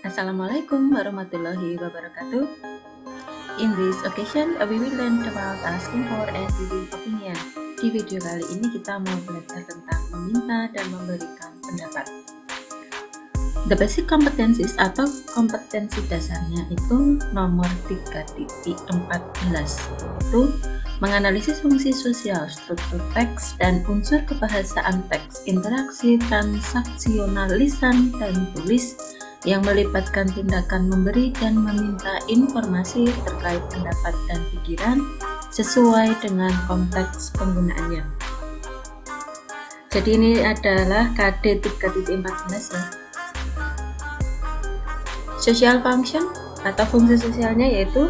Assalamualaikum warahmatullahi wabarakatuh. In this occasion, we will learn about asking for and giving opinion. Di video kali ini kita mau belajar tentang meminta dan memberikan pendapat. The basic competencies atau kompetensi dasarnya itu nomor 3.14, yaitu menganalisis fungsi sosial, struktur teks, dan unsur kebahasaan teks, interaksi transaksional lisan dan tulis yang melibatkan tindakan memberi dan meminta informasi terkait pendapat dan pikiran sesuai dengan konteks penggunaannya. Jadi ini adalah KD 3.14 ya. Social function atau fungsi sosialnya yaitu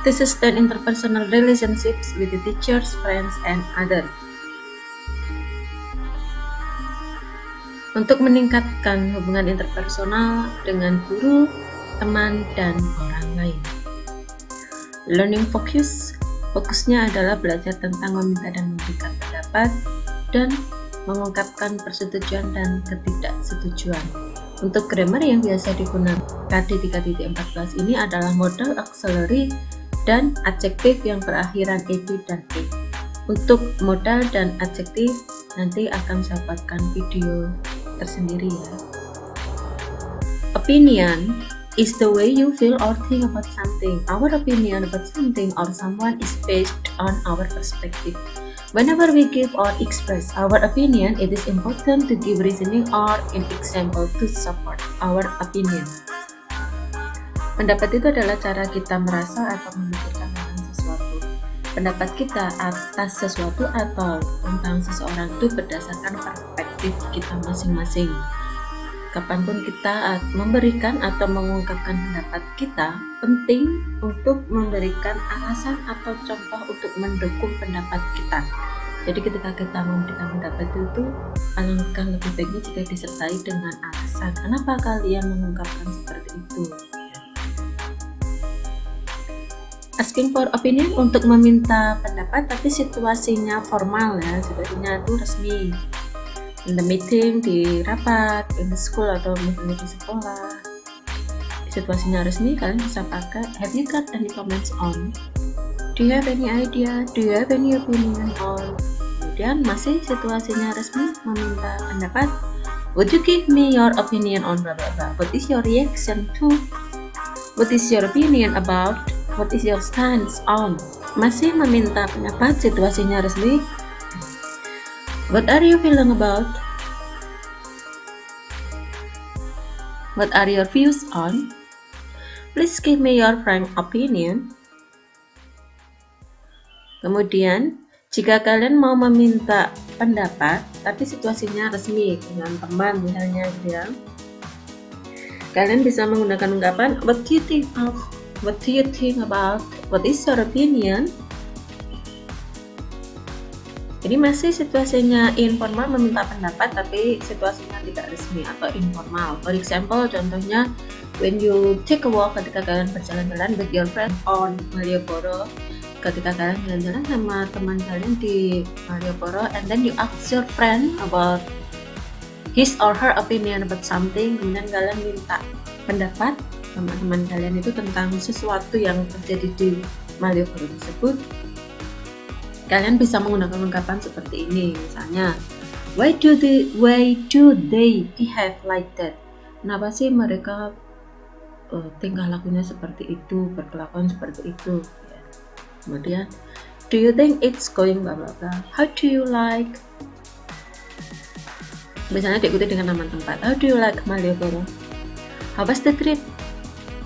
to sustain interpersonal relationships with the teachers, friends, and others. Untuk meningkatkan hubungan interpersonal dengan guru, teman, dan orang lain. Learning focus, fokusnya adalah belajar tentang meminta dan memberikan pendapat dan mengungkapkan persetujuan dan ketidaksetujuan. Untuk grammar yang biasa digunakan KD 3.14 ini adalah modal auxiliary dan adjektif yang berakhiran ed dan e. Untuk modal dan adjektif nanti akan saya buatkan video tersendiri ya. Opinion is the way you feel or think about something. Our opinion about something or someone is based on our perspective. Whenever we give or express our opinion, it is important to give reasoning or an example to support our opinion. Pendapat itu adalah cara kita merasa atau memikirkan tentang sesuatu. Pendapat kita atas sesuatu atau tentang seseorang itu berdasarkan perspektif kita masing-masing. Kapanpun kita memberikan atau mengungkapkan pendapat kita, penting untuk memberikan alasan atau contoh untuk mendukung pendapat kita. Jadi ketika kita memberikan pendapat itu, alangkah lebih baiknya jika disertai dengan alasan kenapa kalian mengungkapkan seperti itu. Asking for opinion untuk meminta pendapat, tapi situasinya formal ya, situasinya itu resmi. In the meeting, di rapat, in the school atau misalnya di sekolah. Situasinya resmi, kalian bisa pakai have you got any comments on? Do you have any idea? Do you have any opinion on? Kemudian masih situasinya resmi, meminta pendapat. Would you give me your opinion on blah blah blah? What is your reaction to? What is your opinion about? What is your stance on? Masih meminta pendapat, situasinya resmi. What are you feeling about? What are your views on? Please give me your frank opinion. Kemudian, jika kalian mau meminta pendapat, tapi situasinya resmi dengan teman misalnya ya, kalian bisa menggunakan ungkapan what do you think of? What do you think about? What is your opinion? Jadi masih situasinya informal meminta pendapat tapi situasinya tidak resmi atau informal. For example, contohnya when you take a walk, ketika kalian berjalan-jalan with your friend on Malioboro, ketika kalian jalan-jalan sama teman kalian di Malioboro, and then you ask your friend about his or her opinion about something, kemudian kalian minta pendapat teman-teman kalian itu tentang sesuatu yang terjadi di Malioboro tersebut. Kalian bisa menggunakan ungkapan seperti ini, misalnya why do they behave like that? Kenapa sih mereka tingkah lakunya seperti itu, berkelakuan seperti itu ya. Kemudian do you think it's going blah blah blah? How do you like? Misalnya diikuti dengan nama tempat. How do you like Malioboro? How was the trip?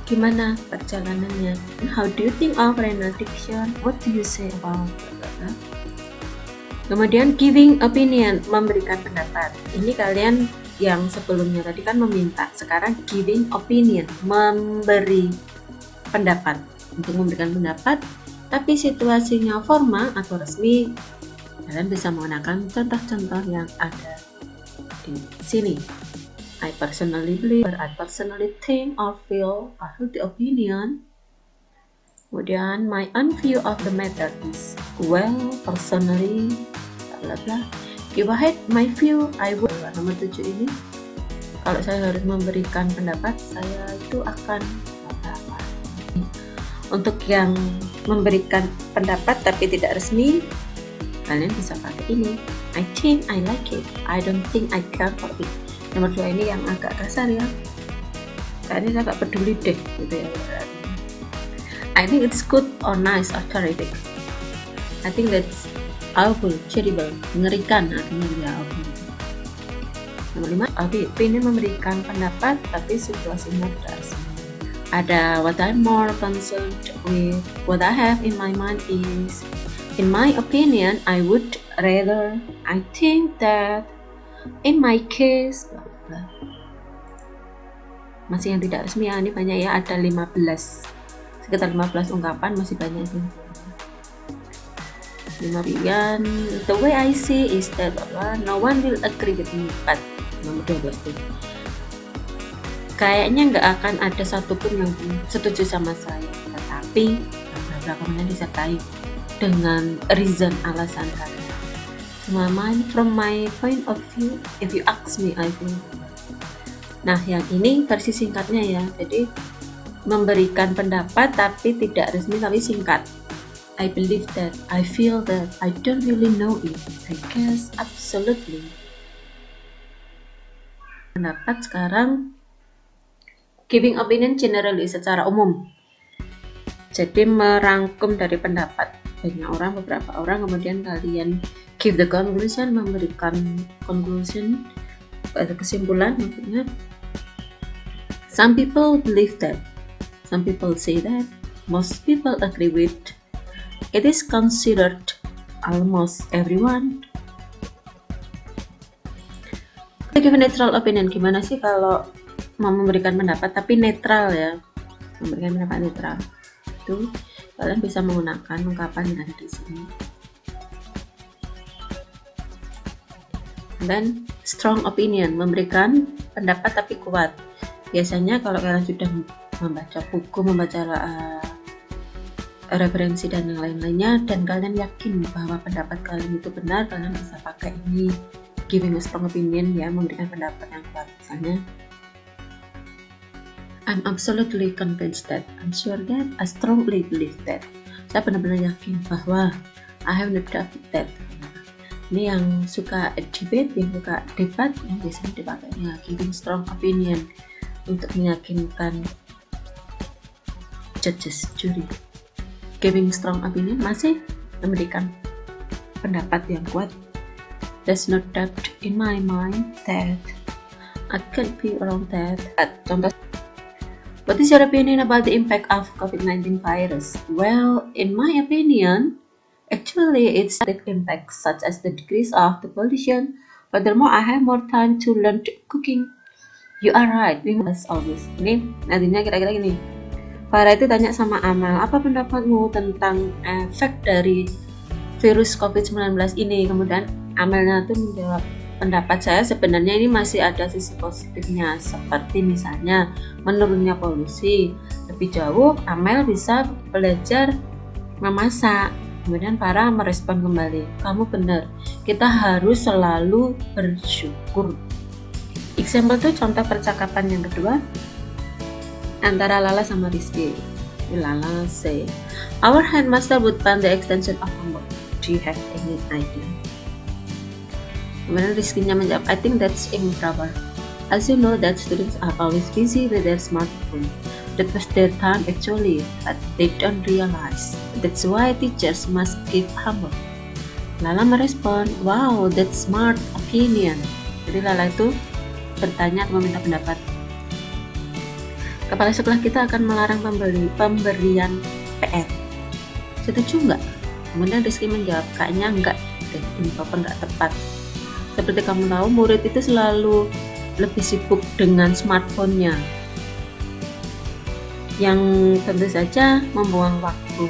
Gimana perjalanannya? And how do you think of benediction? What do you say about blah, blah, blah? Kemudian giving opinion, memberikan pendapat. Ini kalian yang sebelumnya tadi kan meminta, sekarang giving opinion, memberi pendapat. Untuk memberikan pendapat, tapi situasinya formal atau resmi, kalian bisa menggunakan contoh-contoh yang ada di sini. I personally believe, or I personally think or feel, I hold the opinion. Kemudian my own view of the matter is well, personally, bla bla. If I had my view, I would. Nomor 7 ini kalau saya harus memberikan pendapat, saya itu akan apa? Untuk yang memberikan pendapat tapi tidak resmi, kalian bisa pakai ini. I think I like it. I don't think I care for it. Nomor 2 ini yang agak kasar ya. Kayaknya saya agak peduli deh gitu ya. I think it's good or nice or terrific. I think that's awful, terrible, mengerikan artinya dia awful. Nomor 5, ini memberikan pendapat tapi situasinya tidak resmi. Ada what I'm more concerned with, what I have in my mind is, in my opinion, I would rather, I think that, in my case, blah, blah. Masih yang tidak resmi ya, ini banyak ya, ada 15, sekitar 15 ungkapan, masih banyak sih. 5 the way I see is that no one will agree with me, but nomor 12 tuh, kayaknya nggak akan ada satupun yang setuju sama saya, tetapi kemudian disertai dengan reason, alasan kalian. From my point of view, if you ask me, I feel. Nah, yang ini versi singkatnya ya. Jadi memberikan pendapat tapi tidak resmi tapi singkat. I believe that, I feel that, I don't really know it, I guess, absolutely. Pendapat sekarang, giving opinion generally, secara umum. Jadi merangkum dari pendapat banyak orang, beberapa orang, kemudian kalian give the conclusion, memberikan conclusion atau kesimpulan maksudnya. Some people believe that, some people say that, most people agree with. It is considered almost everyone. Give a neutral opinion. Gimana sih kalau mau memberikan pendapat tapi netral ya? Memberikan pendapat netral. Itu kalian bisa menggunakan ungkapan yang ada di sini. Dan strong opinion, memberikan pendapat tapi kuat. Biasanya kalau kalian sudah membaca buku, membaca referensi dan yang lain-lainnya, dan kalian yakin bahwa pendapat kalian itu benar, kalian bisa pakai ini, giving a strong opinion ya, memberikan pendapat yang kuat. Misalnya, I'm absolutely convinced that, I'm sure that, I strongly believe that. Saya benar-benar yakin bahwa, I have no doubt that. Ini yang suka debate, yang suka debat, yang biasanya dipakainya giving strong opinion untuk meyakinkan judges, juri. Giving strong opinion masih memberikan pendapat yang kuat. There's no doubt in my mind that I can't be wrong that. Contoh, what is your opinion about the impact of COVID-19 virus? Well, in my opinion, actually it's a impact such as the decrease of the pollution. Furthermore, I have more time to learn cooking. You are right, we must always. Ini nantinya kira-kira gini. Farah itu tanya sama Amal, apa pendapatmu tentang efek dari virus COVID-19 ini? Kemudian Amalnya tuh menjawab, pendapat saya sebenarnya ini masih ada sisi positifnya, seperti misalnya menurunnya polusi. Lebih jauh, Amel bisa belajar memasak. Kemudian Farah merespon kembali, kamu benar, kita harus selalu bersyukur. Example tuh contoh percakapan yang kedua antara Lala sama Rizky. Lala say, our headmaster would plan the extension of homework. Do you have any idea? Kemudian Rizky-nya menjawab, I think that's improper. As you know that students are always busy with their smartphone. That was their time actually, but they don't realize. That's why teachers must give homework. Lala merespon, wow, that's smart opinion. Jadi Lala itu bertanya atau meminta pendapat. Kepala sekolah kita akan melarang pemberian PR. Setuju nggak? Kemudian Rizky menjawab, kayaknya enggak, info-nya nggak tepat. Seperti kamu tahu, murid itu selalu lebih sibuk dengan smartphone-nya, yang tentu saja membuang waktu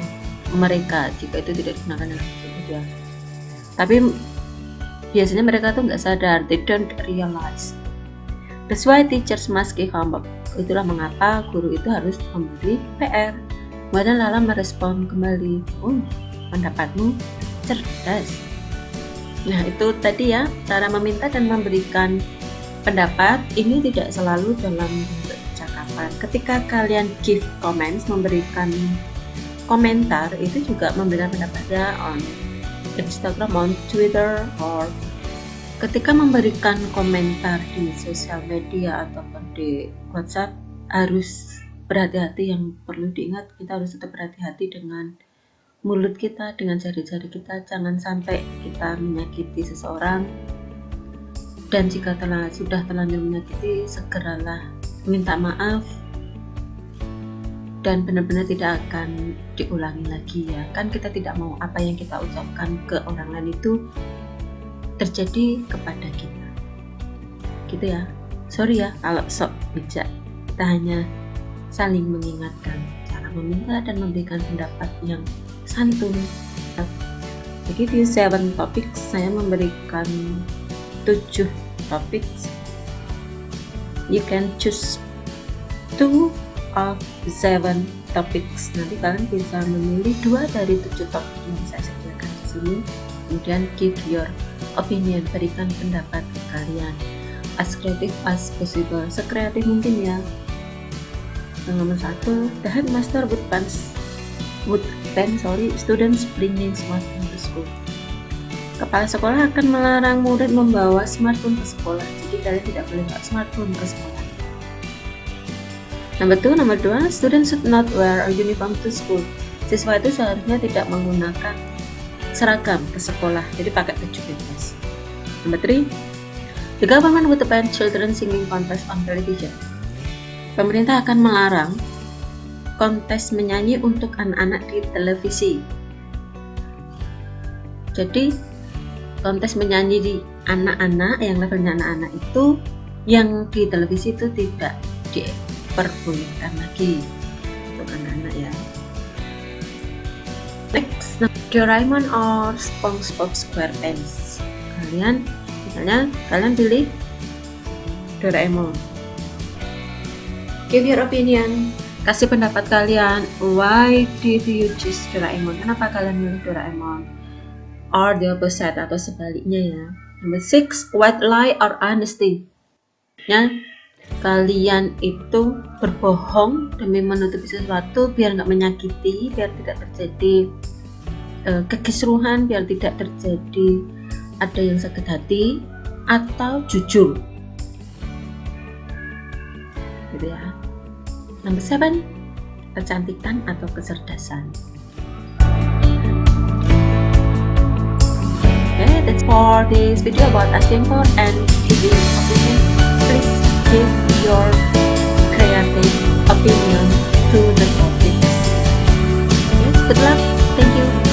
mereka jika itu tidak digunakan dengan baik. Tapi biasanya mereka tuh nggak sadar, they don't realize. That's why teachers must give homework. Itulah mengapa guru itu harus memberi PR. Kemudian Lala merespon kembali, pendapatmu cerdas. Nah itu tadi ya, cara meminta dan memberikan pendapat ini tidak selalu dalam bentuk percakapan. Ketika kalian give comments, memberikan komentar, itu juga memberikan pendapatnya on Instagram, on Twitter, or ketika memberikan komentar di sosial media ataupun di WhatsApp, harus berhati-hati. Yang perlu diingat, kita harus tetap berhati-hati dengan mulut kita, dengan jari-jari kita. Jangan sampai kita menyakiti seseorang, dan jika sudah terlanjur menyakiti, segeralah minta maaf dan benar-benar tidak akan diulangi lagi ya. Kan kita tidak mau apa yang kita ucapkan ke orang lain itu terjadi kepada kita, gitu ya. Sorry ya kalau sok bijak, kita hanya saling mengingatkan cara meminta dan memberikan pendapat yang santun. Jadi di 7 topik saya memberikan 7 topik. You can choose 2 of 7 topics. Nanti kalian bisa memilih 2 dari 7 topik yang saya sediakan di sini. Kemudian give your opinion, berikan pendapat kalian as creative as possible, sekreatif mungkin ya. Yang nomor 1, the headmaster would ban students bringing smartphone to school. Kepala sekolah akan melarang murid membawa smartphone ke sekolah. Jadi kalian tidak boleh bawa smartphone ke sekolah. Nomor 2, students should not wear a uniform to school. Siswa itu seharusnya tidak menggunakan seragam ke sekolah, jadi pakai baju bebas. Nomor 3, the government would ban children singing contest on television. Pemerintah akan melarang kontes menyanyi untuk anak-anak di televisi. Jadi kontes menyanyi di anak-anak, yang levelnya anak-anak itu, yang di televisi itu tidak diperbolehkan lagi untuk anak-anak ya. Next, Doraemon or SpongeBob SquarePants. Misalnya kalian pilih Doraemon. Give your opinion, kasih pendapat kalian. Why did you choose Doraemon? Kenapa kalian pilih Doraemon? Or the opposite atau sebaliknya ya. Nomor 6, white lie or honesty. Ya, kalian itu berbohong demi menutupi sesuatu biar nggak menyakiti, biar tidak terjadi kekisruhan, biar tidak terjadi ada yang sakit hati, atau jujur. Gitu ya. Nomor 7, kecantikan atau kecerdasan. That's for this video about asking for and giving opinion. Please give your creative opinion to the topics. Okay, good luck. Thank you.